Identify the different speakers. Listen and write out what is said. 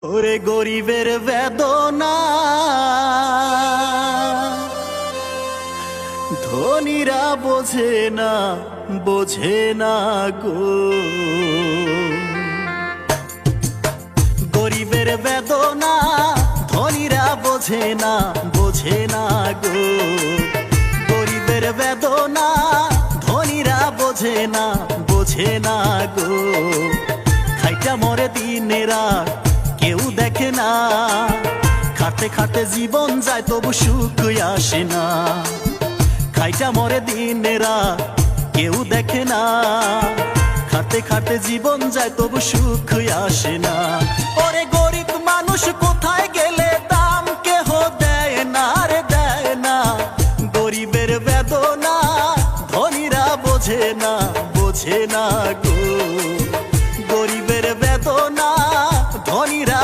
Speaker 1: ওরে গরিবের বেদনা ধনীরা বোঝে না, বোঝে না গো। গরিবের বেদনা ধনীরা বোঝে না, বোঝে না গো। গরিবের বেদনা ধনীরা বোঝে না, বোঝে না গো। খাইটা মরে দিনেরা কেউ দেখে না, খাটে খাটে জীবন যায় তবু সুখ আসে না। খাইটা মরে দিনেরা কেউ দেখে না, খাটে খাটে জীবন যায় তবু সুখ আসে না। ওরে গরিব মানুষ কোথায় গেলে দাম কেহ দেয় না রে, দেয় না। গরিবের বেদনা ধনীরা বোঝে না, বোঝে না।